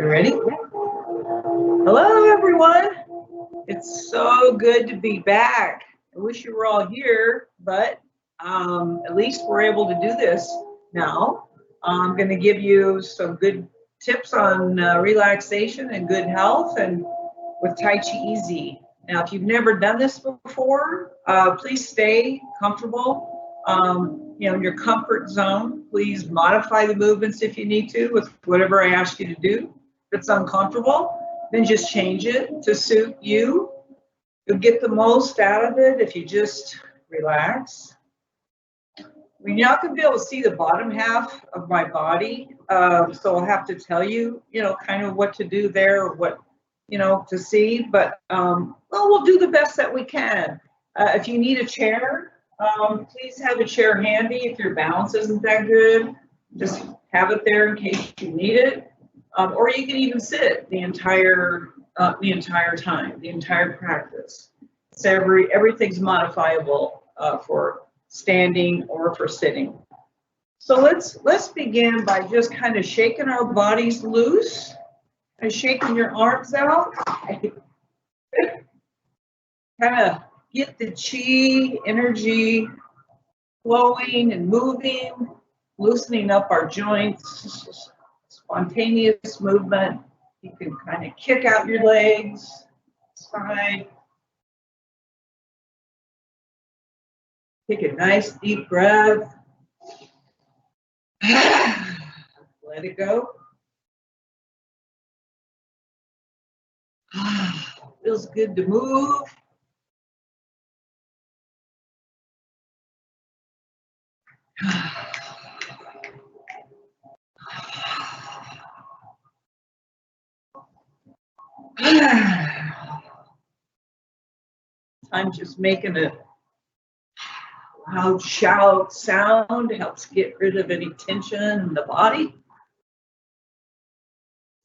You ready? Hello, everyone. It's so good to be back. I wish you were all here, but at least we're able to do this now. I'm going to give you some good tips on relaxation and good health and with Tai Chi Easy. Now, if you've never done this before, please stay comfortable. In your comfort zone. Please modify the movements if you need to with whatever I ask you to do. If it's uncomfortable, then just change it to suit you. You'll get the most out of it if you just relax. You're not going to be able to see the bottom half of my body, so I'll have to tell you, kind of what to do there, or what, to see. But we'll do the best that we can. If you need a chair, please have a chair handy. If your balance isn't that good, just have it there in case you need it. Or you can even sit the entire time, the entire practice. So everything's modifiable for standing or for sitting. So let's begin by just kind of shaking our bodies loose and shaking your arms out. Kind of get the chi energy flowing and moving, loosening up our joints, spontaneous movement. You can kind of kick out your legs, side. Take a nice deep breath. Let it go. Feels good to move. I'm just making a loud shout sound. Helps get rid of any tension in the body.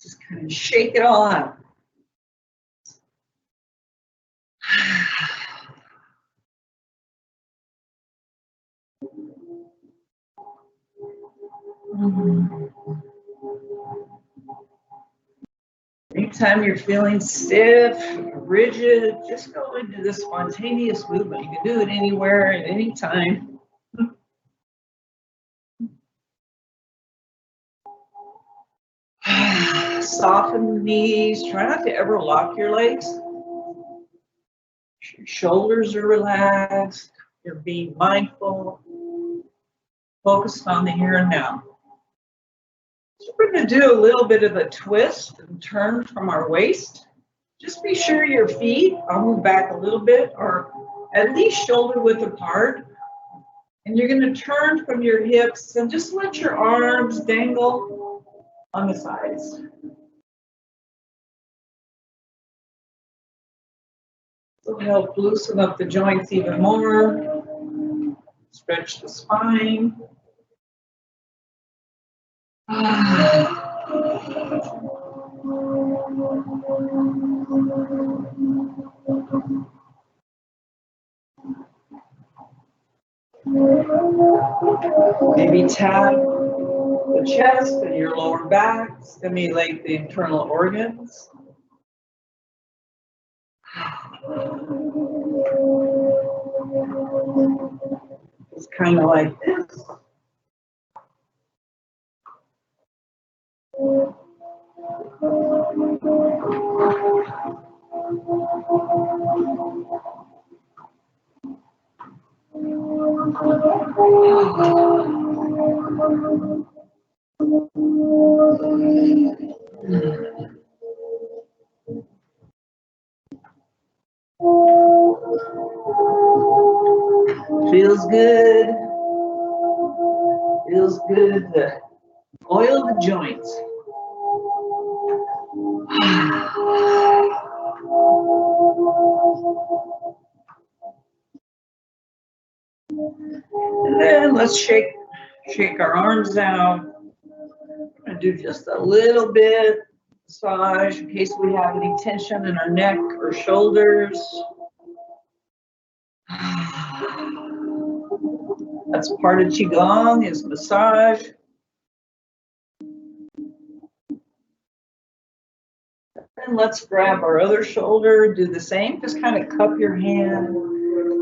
Just kind of shake it all out. Anytime you're feeling stiff, rigid, just go into this spontaneous movement. You can do it anywhere at any time. Soften the knees. Try not to ever lock your legs. Your shoulders are relaxed. You're being mindful. Focused on the here and now. So we're going to do a little bit of a twist and turn from our waist. Just be sure your feet, I'll move back a little bit, are at least shoulder width apart. And you're going to turn from your hips and just let your arms dangle on the sides. It'll help loosen up the joints even more. Stretch the spine. Maybe tap the chest and your lower back, stimulate the internal organs. It's kind of like this. Feels good. Feels good to oil the joints. And then let's shake our arms out. I'm going to do just a little bit massage in case we have any tension in our neck or shoulders. That's part of Qigong, is massage. then let's grab our other shoulder, do the same, just kind of cup your hand,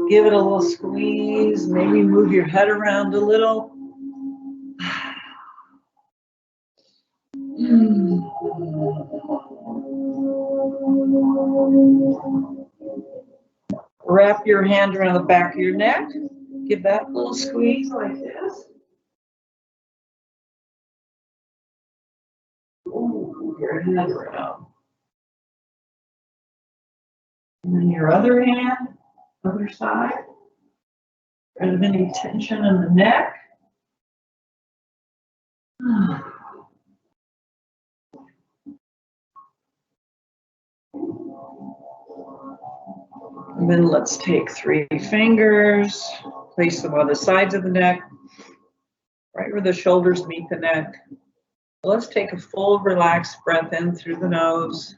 give it a little squeeze, maybe move your head around a little. Wrap your hand around the back of your neck, give that little squeeze like this. Ooh, your head around. And then your other hand, other side. Get rid of any tension in the neck. And then let's take 3 fingers, place them on the sides of the neck, right where the shoulders meet the neck. Let's take a full relaxed breath in through the nose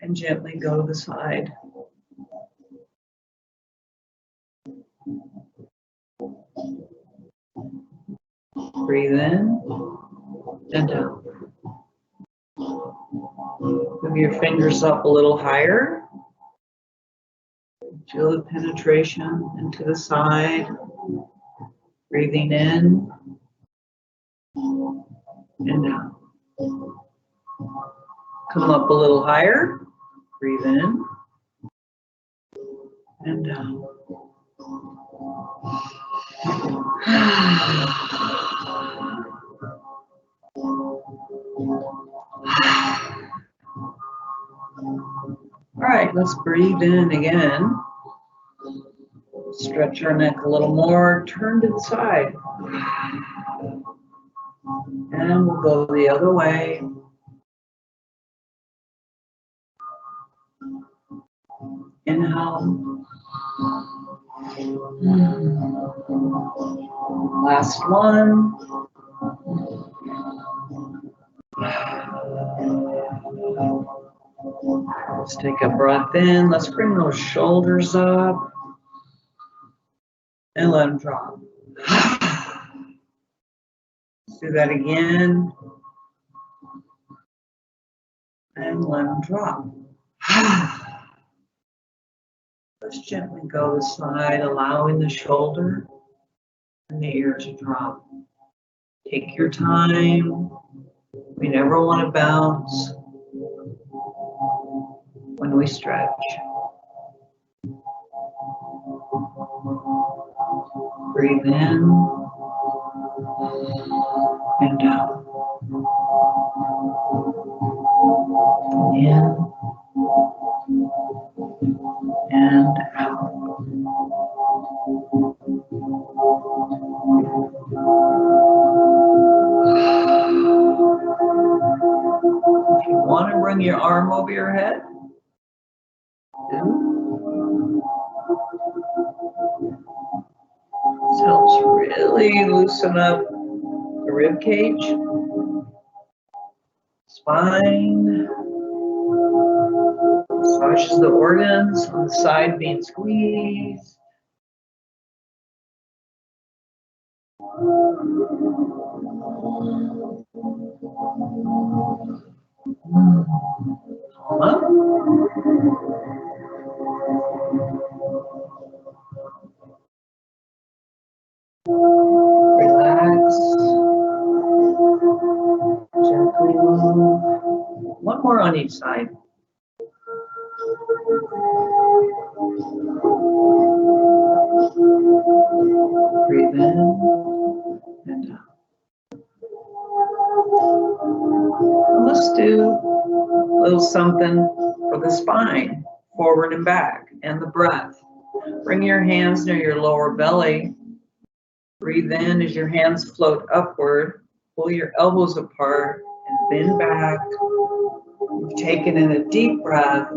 and gently go to the side. Breathe in and down. Move your fingers up a little higher. Feel the penetration into the side. Breathing in and down. Come up a little higher. Breathe in and down. All right, let's breathe in again. Stretch our neck a little more, turn to the side. And we'll go the other way. Inhale. Last one. Let's take a breath in. Let's bring those shoulders up and let them drop. Let's do that again. And let them drop. Let's gently go to the side, allowing the shoulder and the ear to drop. Take your time. We never want to bounce when we stretch. Breathe in and out. In and out. If you want to bring your arm over your head, do. This helps really loosen up the rib cage, spine, massages the organs on the side being squeezed. Palm up. Relax. Gently move. One more on each side. Breathe in and out. Let's do a little something for the spine, forward and back, and the breath. Bring your hands near your lower belly. Breathe in as your hands float upward. Pull your elbows apart and bend back. You've taken in a deep breath.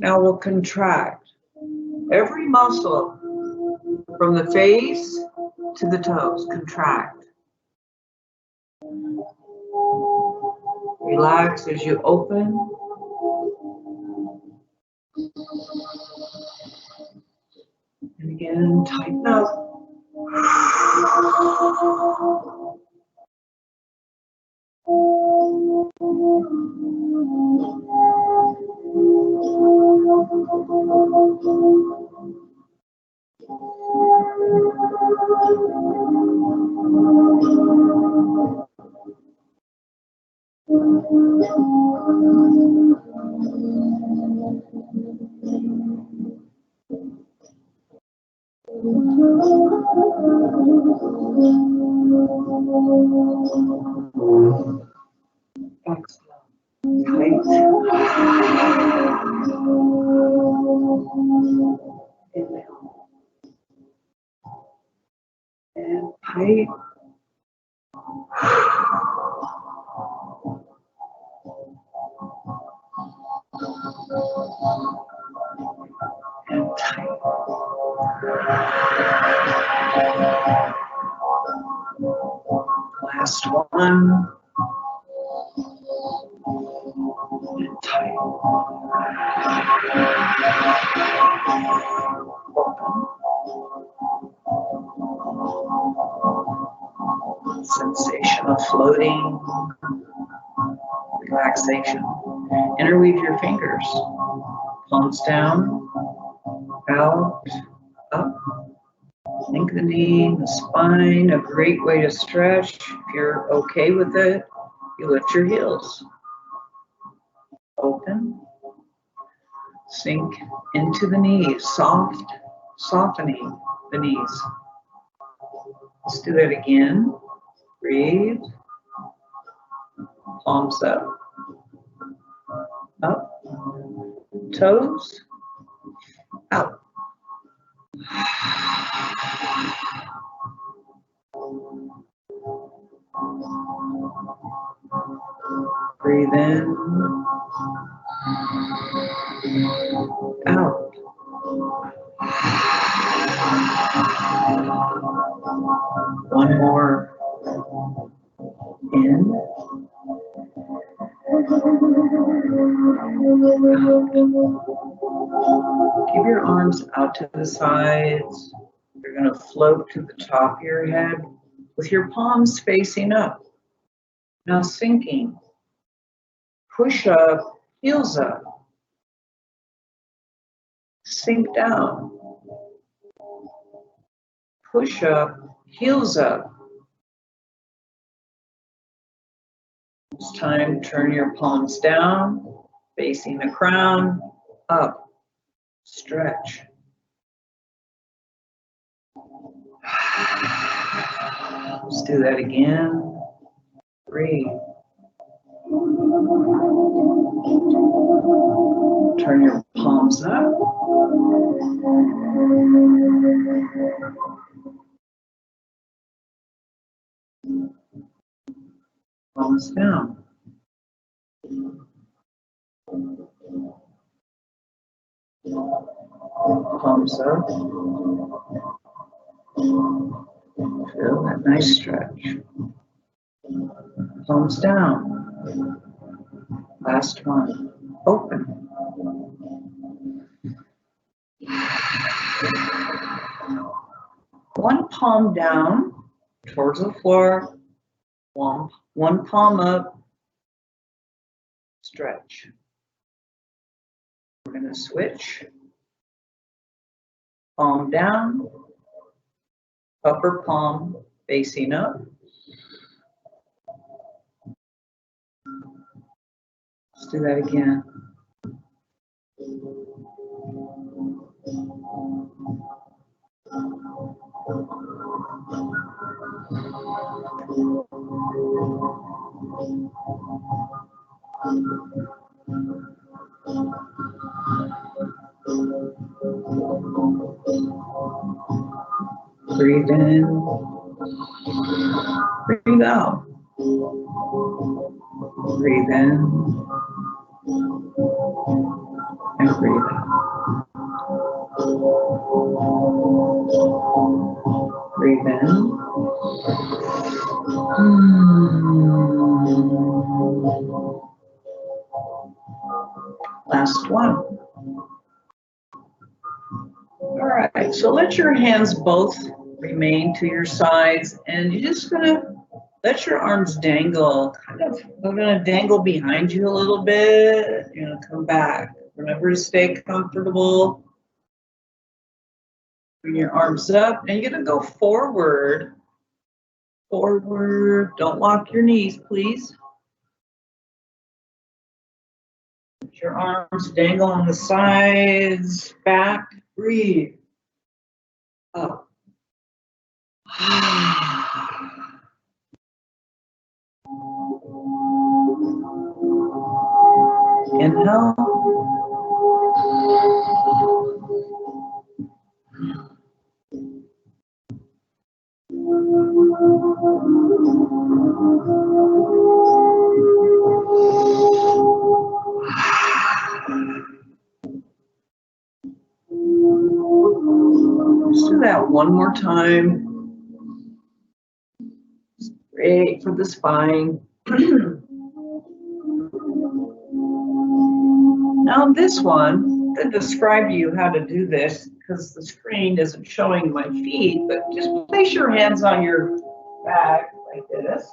Now we'll contract every muscle from the face to the toes. Contract. Relax as you open. And again, tighten up. Exhale. Tight. Inhale. And tight. And tight. Last one. And tight. Open. Sensation of floating, relaxation. Interweave your fingers. Palms down, out, up. Link the knee, the spine, a great way to stretch. If you're okay with it, you lift your heels. Open. Sink into the knees, soft, softening the knees. Let's do that again. Breathe. Palms up. Up. Toes. Out. Breathe in. Out. One more. In. Keep your arms out to the sides. You're going to float to the top of your head with your palms facing up. Now sinking. Push up, heels up. Sink down. Push up, heels up. It's time to turn your palms down, facing the crown, up, stretch. Let's do that again. Breathe. Turn your palms up. Palms down. Palms up. Feel that nice stretch. Palms down. Last one. Open. One palm down towards the floor. One palm up. Stretch. We're going to switch. Palm down. Upper palm facing up. Let's do that again. Breathe in, breathe out. Breathe in and breathe out. Breathe in. Last one. All right, so let your hands both remain to your sides, and you're just gonna let your arms dangle. They're gonna dangle behind you a little bit. You're gonna come back. Remember to stay comfortable. Bring your arms up, and you're gonna go forward. Forward. Don't lock your knees, please. Let your arms dangle on the sides. Back. Breathe. Up. Inhale. Let's do that one more time. Great for the spine. Now this one, I'm going to describe to you how to do this because the screen isn't showing my feet, but just place your hands on your back like this.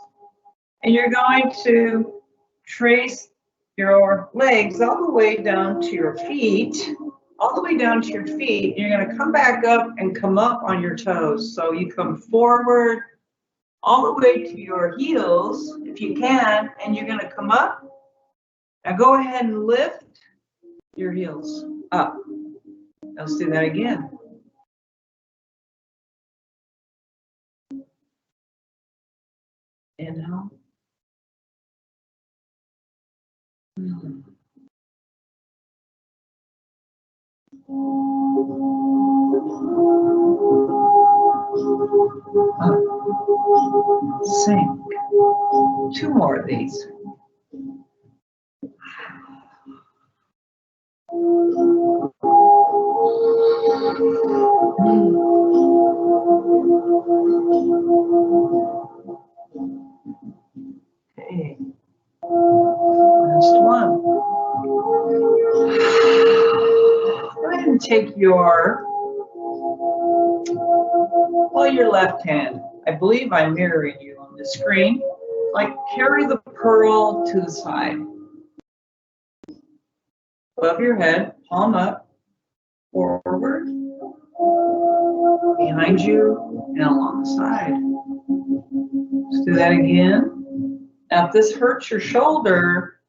And you're going to trace your legs all the way down to your feet, all the way down to your feet. You're going to come back up and come up on your toes. So you come forward all the way to your heels, if you can, and you're going to come up. Now go ahead and lift your heels up. Let's do that again. Inhale. Up. Sink. Two more of these. Okay. Last one. Go ahead and take your left hand. I believe I'm mirroring you on the screen. Like carry the pearl to the side. Above your head, palm up, forward, behind you, and along the side. Let's do that again. Now if this hurts your shoulder,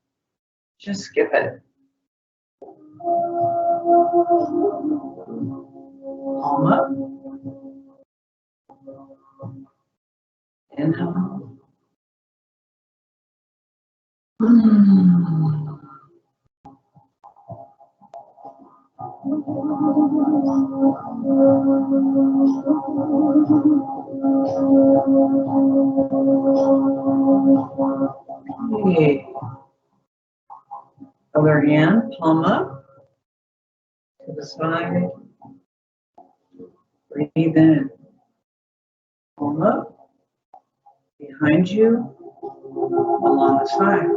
just skip it. Palm up. Inhale. Okay. Other hand, palm up to the side. Breathe in. Palm up, behind you, along the side.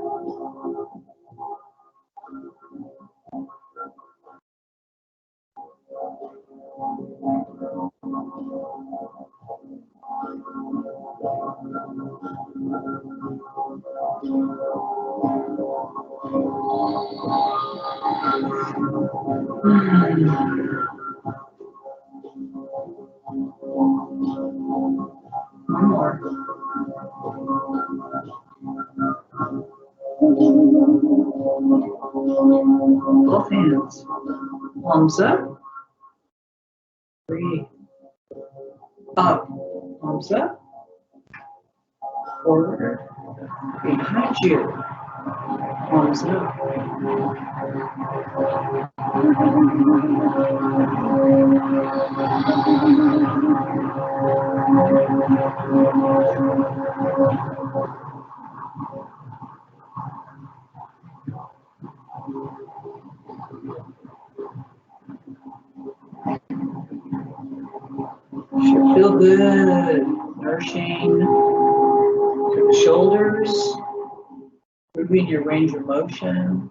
One more. Both hands. Palms up. Breathe. Up. Palms up. Forward. Behind you. Palms up. Should feel good. Nourishing to the shoulders. Moving your range of motion.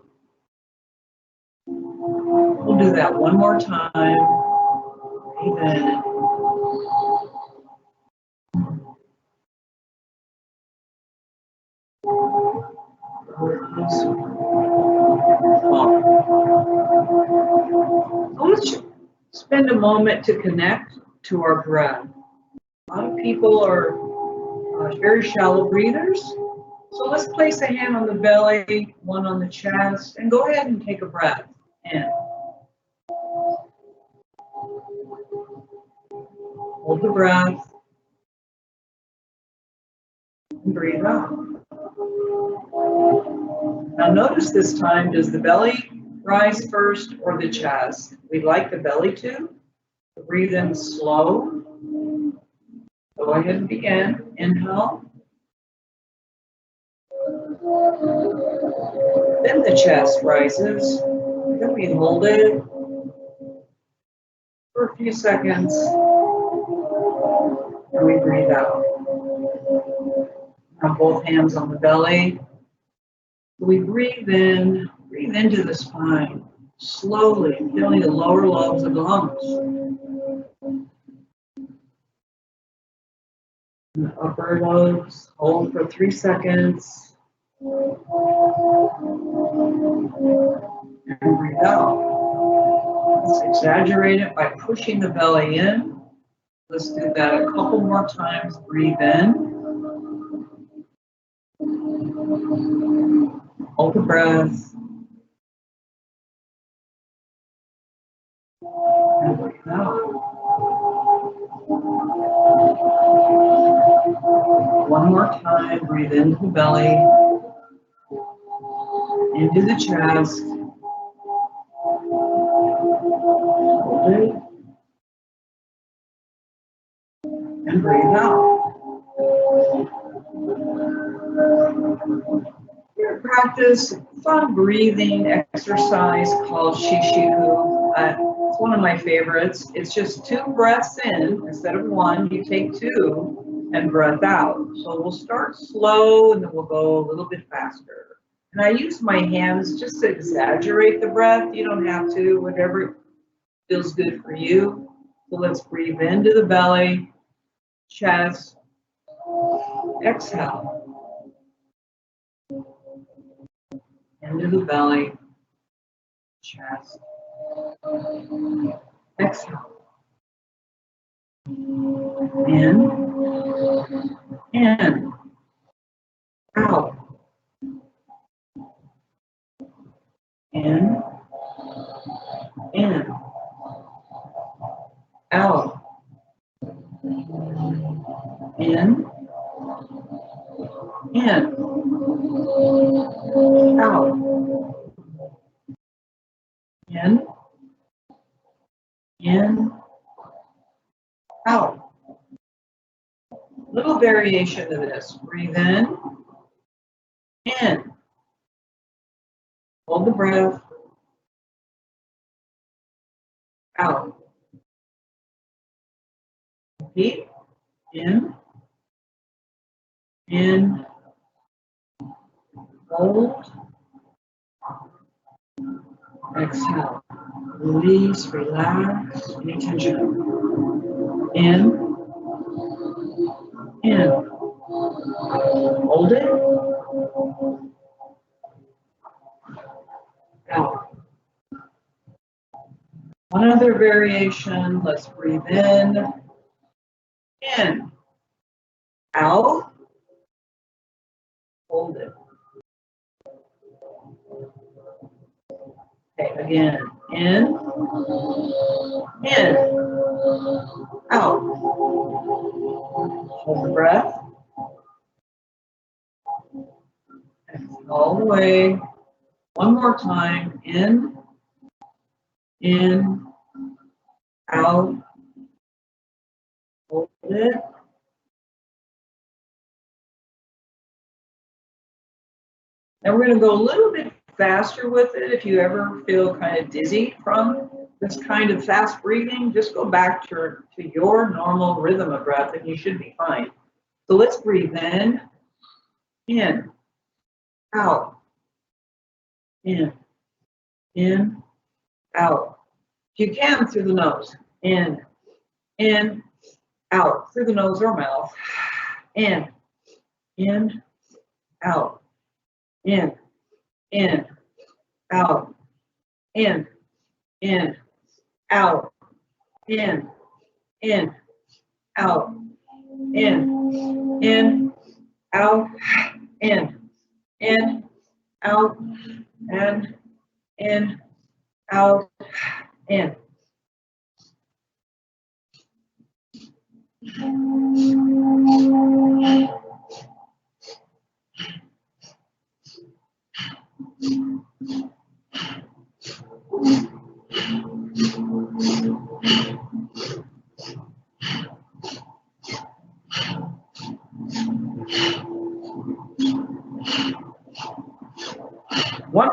We'll do that one more time. Breathe in. So let's spend a moment to connect to our breath. A lot of people are very shallow breathers. So let's place a hand on the belly, one on the chest, and go ahead and take a breath in. Hold the breath. And breathe out. Now notice this time, does the belly rise first or the chest? We'd like the belly to. Breathe in slow. Go ahead and begin. Inhale. Then the chest rises. Then we hold it for a few seconds. And we breathe out. Now both hands on the belly. We breathe in, breathe into the spine. Slowly, feeling the lower lobes of the lungs. And the upper lobes, hold for 3 seconds. And breathe out. Let's exaggerate it by pushing the belly in. Let's do that a couple more times. Breathe in. Hold the breath. And breathe out. One more time. Breathe into the belly. Into the chest. Hold it. And breathe out. Here, practice fun breathing exercise called Shishiku. It's one of my favorites. It's just 2 breaths in instead of 1. You take 2 and breath out. So we'll start slow and then we'll go a little bit faster. And I use my hands just to exaggerate the breath. You don't have to, whatever feels good for you. So let's breathe into the belly, chest, exhale. Into the belly, chest, exhale. In, out. In, out. In, out. In, out. Little variation of this. Breathe in, hold the breath, out. Repeat, in, hold, exhale. Release, relax, any tension. In, hold it, out. One other variation, let's breathe in, out, hold it. Okay, again, in, out. Hold the breath. Exhale all the way. One more time, in, out, hold it. Now we're going to go a little bit faster with it. If you ever feel kind of dizzy from this kind of fast breathing, just go back to your normal rhythm of breath and you should be fine. So let's breathe in, out, in, out. If you can, through the nose, in, out, through the nose or mouth, in, out, in, out, in, out, in, out, in, out, in, out, and in, out, in. One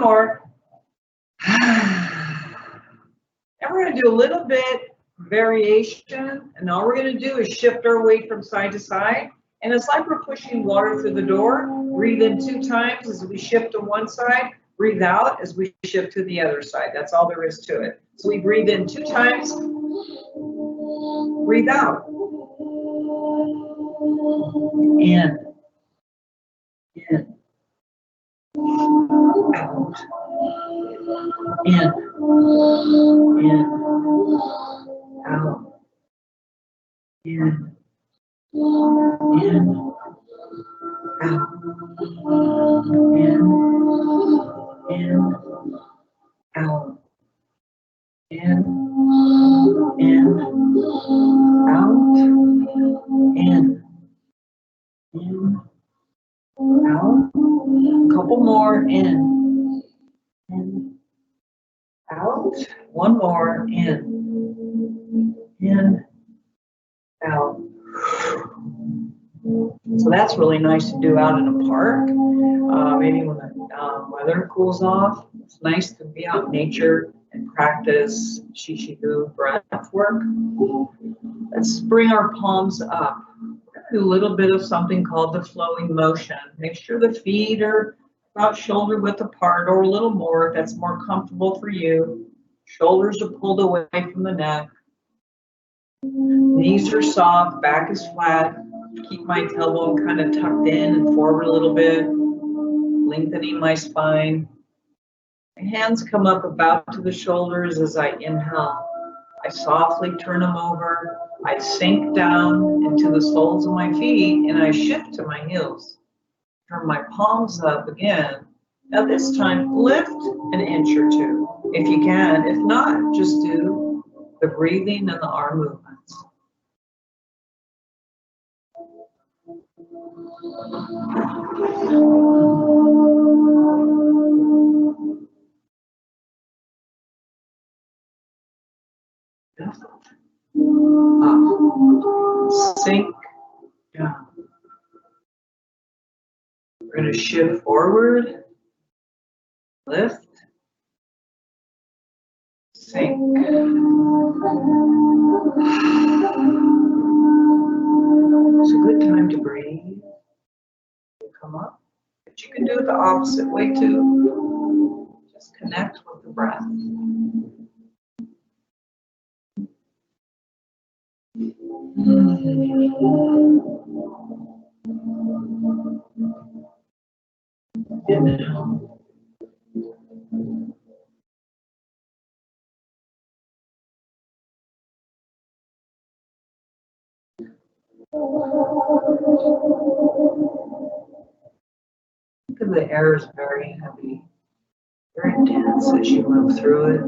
more. And we're going to do a little bit variation, and all we're going to do is shift our weight from side to side, and it's like we're pushing water through the door. Breathe in 2 times as we shift to one side, breathe out as we shift to the other side. That's all there is to it. So we breathe in 2 times, breathe out, in, out, in, out, in, out, in, out, in, out, in, out. A couple more, in, out. One more, in, out. So that's really nice to do out in a park. Maybe when the weather cools off, it's nice to be out in nature and practice Shishigu breath work. Let's bring our palms up. Do a little bit of something called the flowing motion. Make sure the feet are about shoulder width apart or a little more if that's more comfortable for you. Shoulders are pulled away from the neck. Knees are soft, back is flat. Keep my tailbone kind of tucked in and forward a little bit, lengthening my spine. My hands come up about to the shoulders as I inhale. I softly turn them over. I sink down into the soles of my feet and I shift to my heels. Turn my palms up again. Now this time, lift an inch or 2 if you can. If not, just do the breathing and the arm movements. Up, sink down. We're going to shift forward, lift, sink. It's a good time to breathe. Come up, but you can do it the opposite way too. Just connect with the breath. Inhale. Think of the air is very heavy, very dense as you move through it.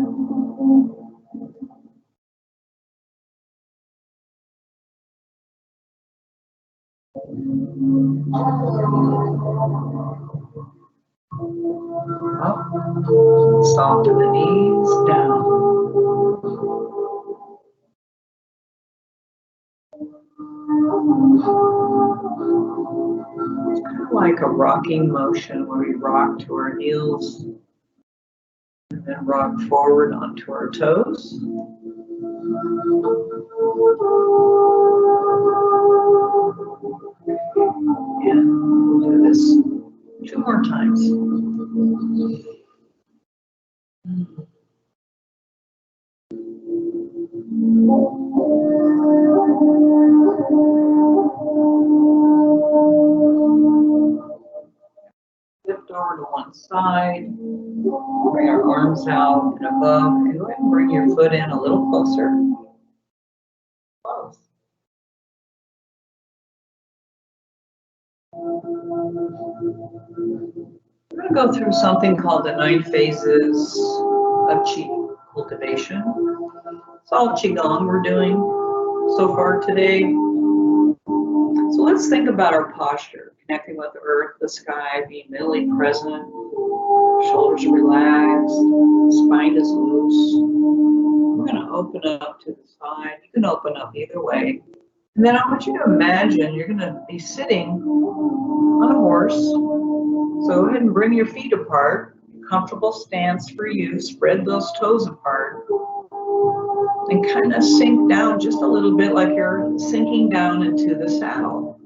Up, soften the knees, down. It's kind of like a rocking motion where we rock to our heels and then rock forward onto our toes. And we'll do this 2 more times. Lift over to one side, bring our arms out and above, and go ahead and bring your foot in a little closer. Close. We're going to go through something called the 9 phases of Qi cultivation. It's all Qigong we're doing so far today. So let's think about our posture, connecting with the earth, the sky, being mentally present, shoulders are relaxed, spine is loose. We're going to open up to the side. You can open up either way. And then I want you to imagine you're going to be sitting on a horse. So go ahead and bring your feet apart. Comfortable stance for you. Spread those toes apart. And kind of sink down just a little bit like you're sinking down into the saddle.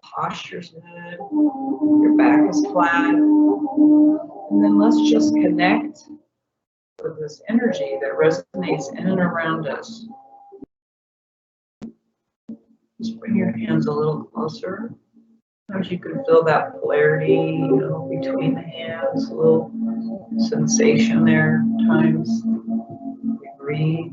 Posture's good. Your back is flat. And then let's just connect with this energy that resonates in and around us. Just bring your hands a little closer. Sometimes you can feel that polarity, you know, between the hands, a little sensation there at times. We breathe.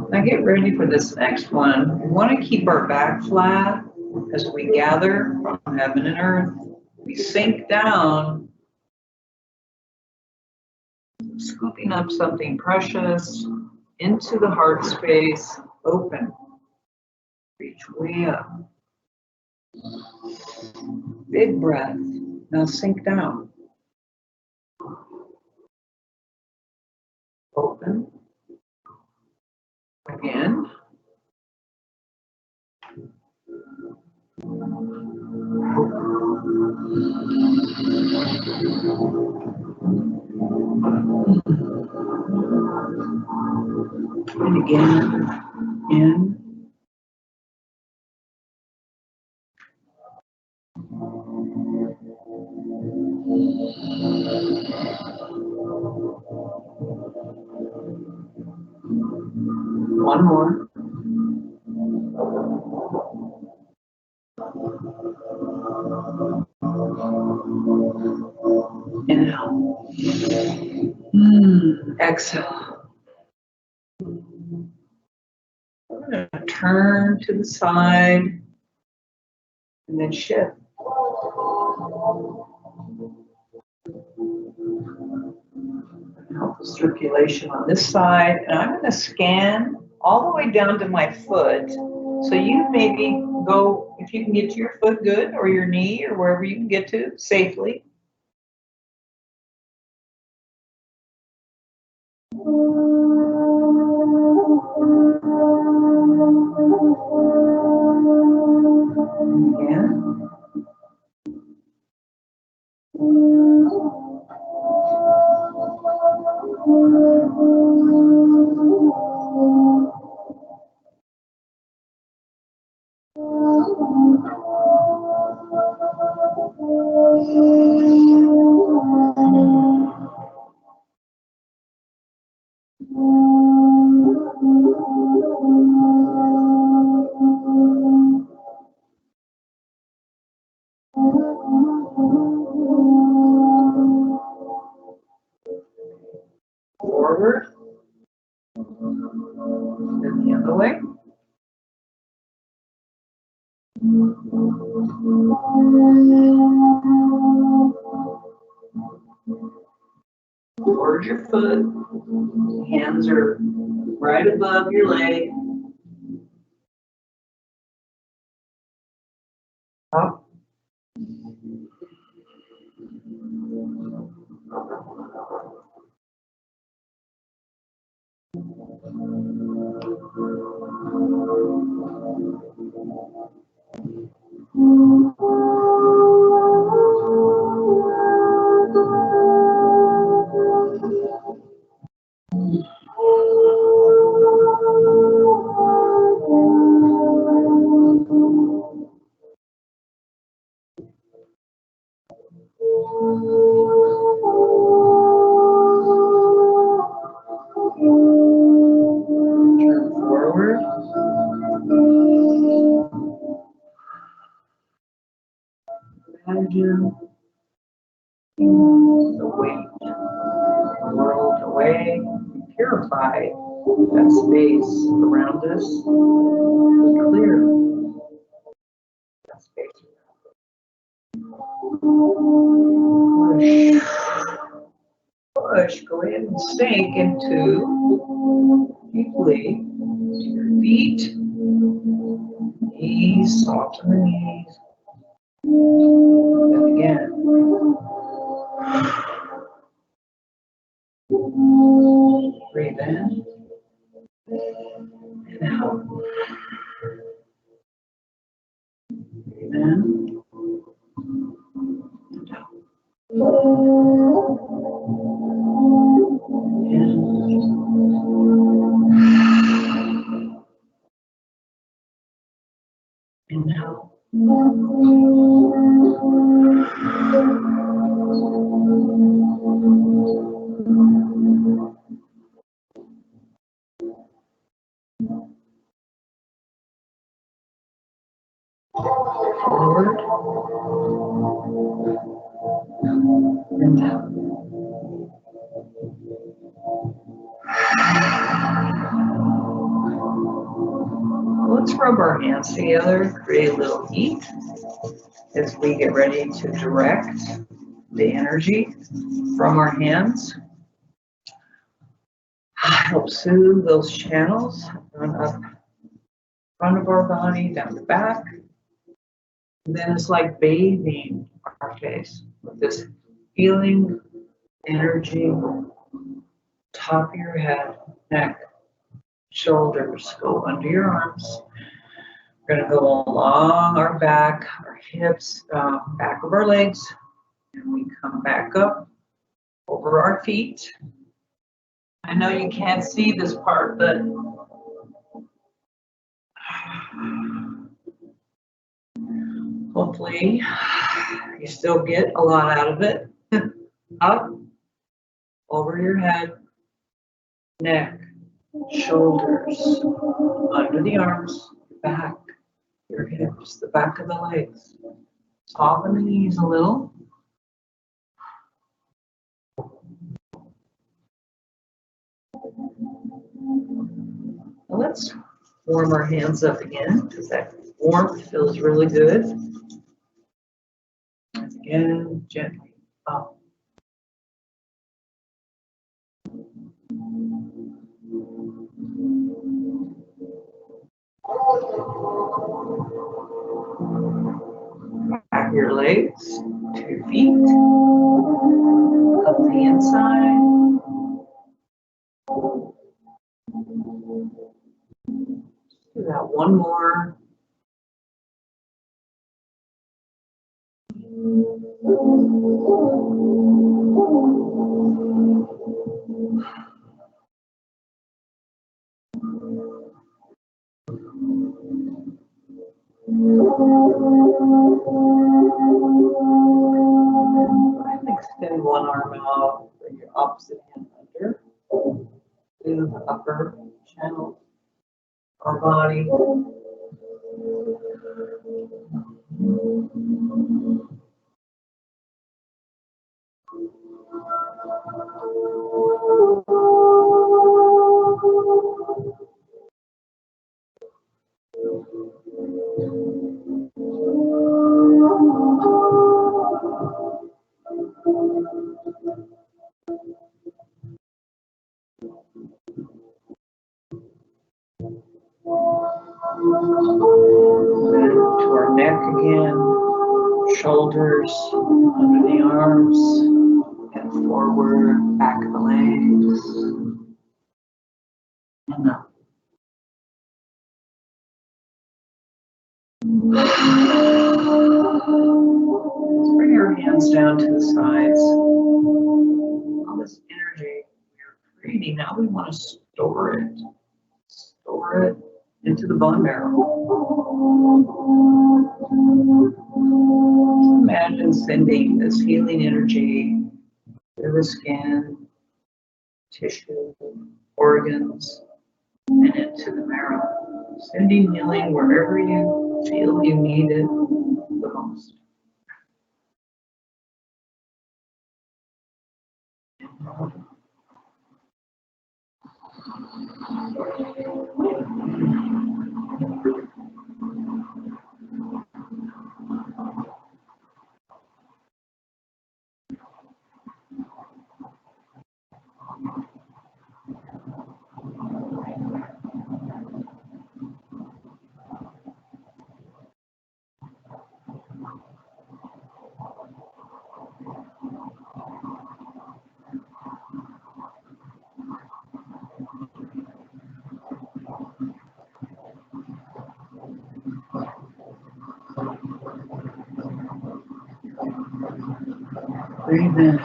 Now get ready for this next one. We want to keep our back flat as we gather from heaven and earth. We sink down, scooping up something precious into the heart space. Open. Reach way up. Big breath. Now sink down. Open. Again. And again. In. One more. Inhale. Exhale. We're going to turn to the side and then shift. Help the circulation on this side. And I'm going to scan all the way down to my foot. So you maybe go, if you can get to your foot good, or your knee, or wherever you can get to safely. Again. Forward. Then the other way. Towards your foot. Hands are right above your leg. Up. Turn forward. Imagine taking the weight of the world away, purify that space around us, clear that space. Push, go ahead and sink into deeply to your feet, knees, soften the knees. And again, breathe in and out. Breathe in and out. And out. Forward and down. Let's rub our hands together, create a little heat as we get ready to direct the energy from our hands. Help soothe those channels, run up front of our body, down the back. And then it's like bathing our face with this healing energy, top of your head, neck, shoulders, go under your arms. We're going to go along our back, our hips, back of our legs, and we come back up over our feet. I know you can't see this part, but hopefully you still get a lot out of it. Up, over your head, neck, shoulders, under the arms, back, your hips, the back of the legs. Soften the knees a little. Now let's warm our hands up again because that warmth feels really good. And again, gently up. Back your legs to your feet, up the inside. Do that one more. Extend one arm out, bring your opposite hand under, to the upper channel, our body. Then to our neck again, shoulders, under the arms, and forward, back of the legs, and up. Let's bring your hands down to the sides. All this energy we're creating, now we want to store it. Store it into the bone marrow. Imagine sending this healing energy through the skin, tissue, organs, and into the marrow. Sending healing wherever you feel you need it the most. Breathe in.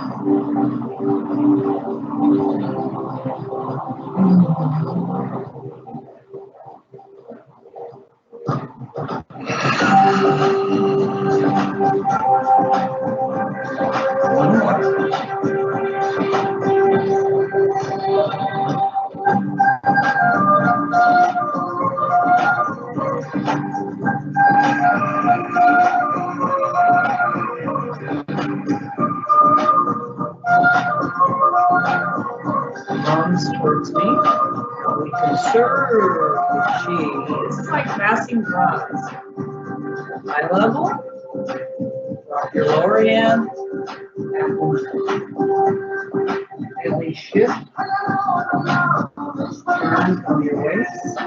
One more. Arms towards me. We conserve the chi. This is like passing bras. Eye level. Drop your lower hand. Really shift. Turn from your waist.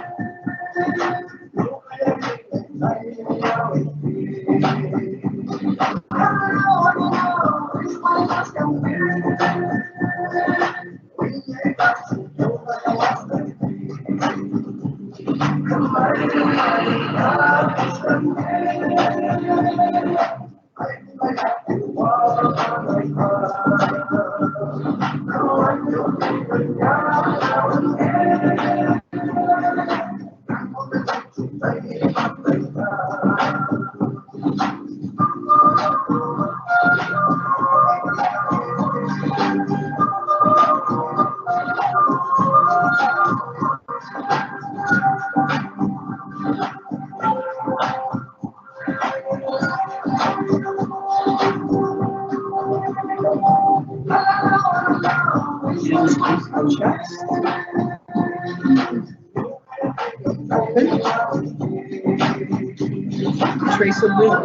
And squeeze the chest. Open. Trace of rhythm.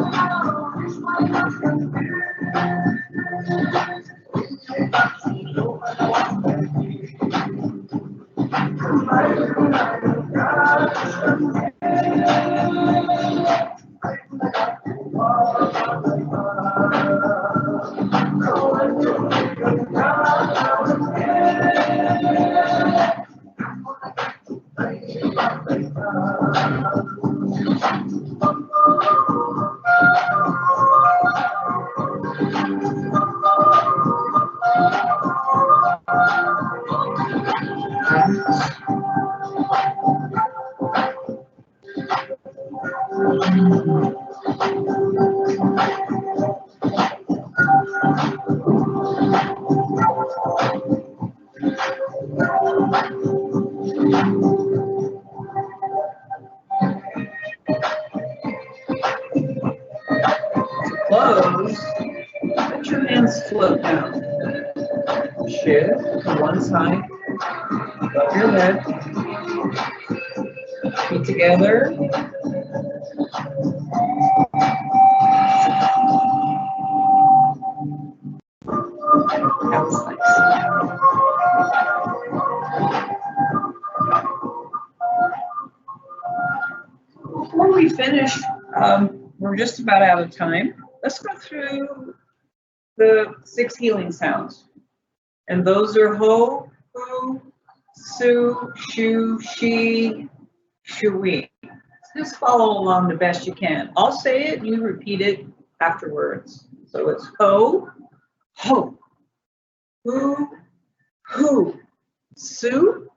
Close. Let your hands float down. Shift to one side. Above your head. Feet together. That was nice. Before we finish, we're just about out of time. Let's go through the 6 healing sounds. And those are ho, hu, su, shu, shi, shui. Just follow along the best you can. I'll say it, you repeat it afterwards. So it's ho, hu, su, su,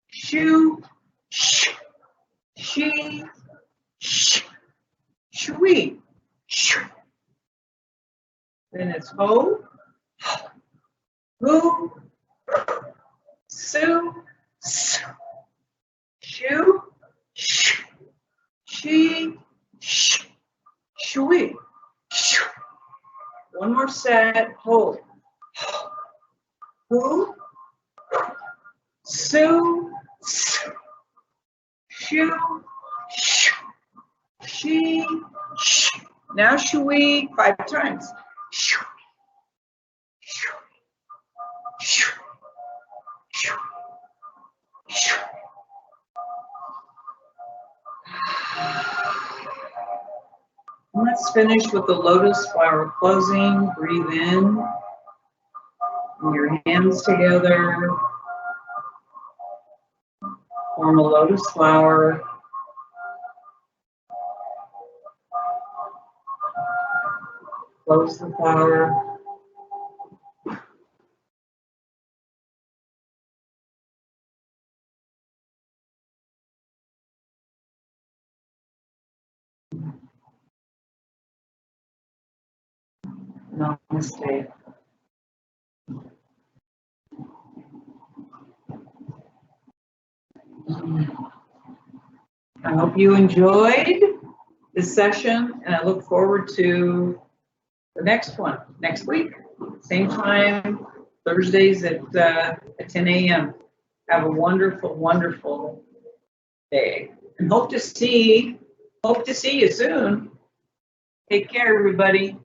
shu, sh, shi, sh, shui, sh. Then it's ho, hu, su, shu, sh, shi, sh, shui, sh. One more set. Hold. Who? Sue. Shoo. She. Now shui 5 times. And let's finish with the lotus flower closing. Breathe in. Bring your hands together. Form a lotus flower. Close the flower. Namaste. I hope you enjoyed this session, and I look forward to the next one next week, same time, Thursdays at 10 a.m. Have a wonderful, wonderful day, and hope to see you soon. Take care, everybody.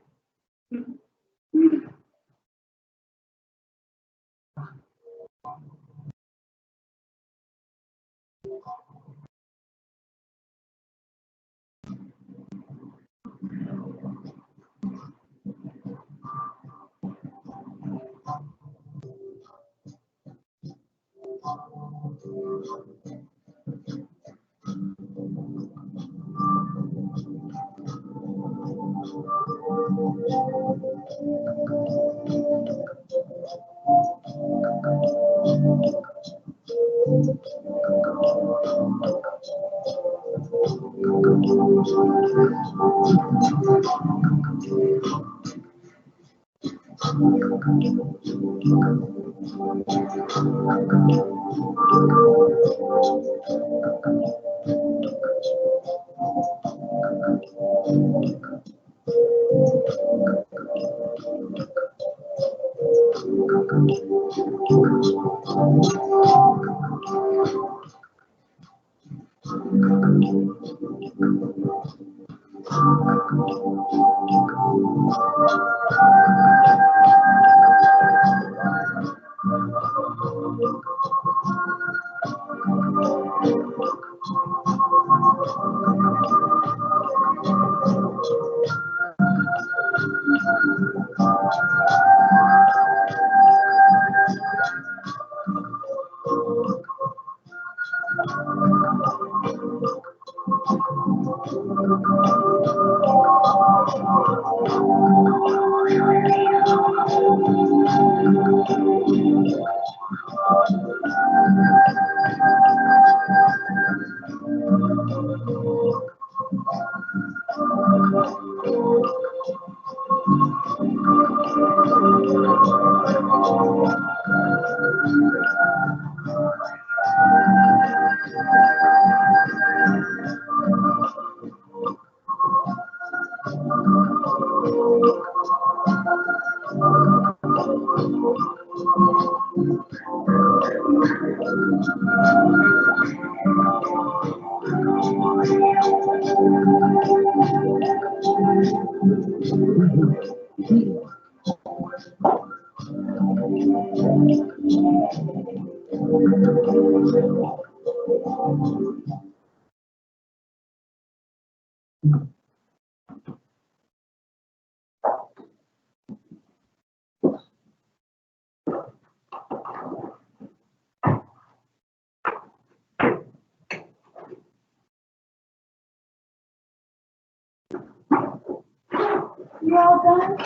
You all done?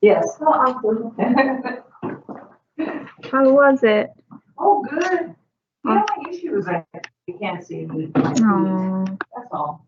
Yes. Oh, awesome. How was it? Oh, good. The only issue is you can't see me. Oh. That's all.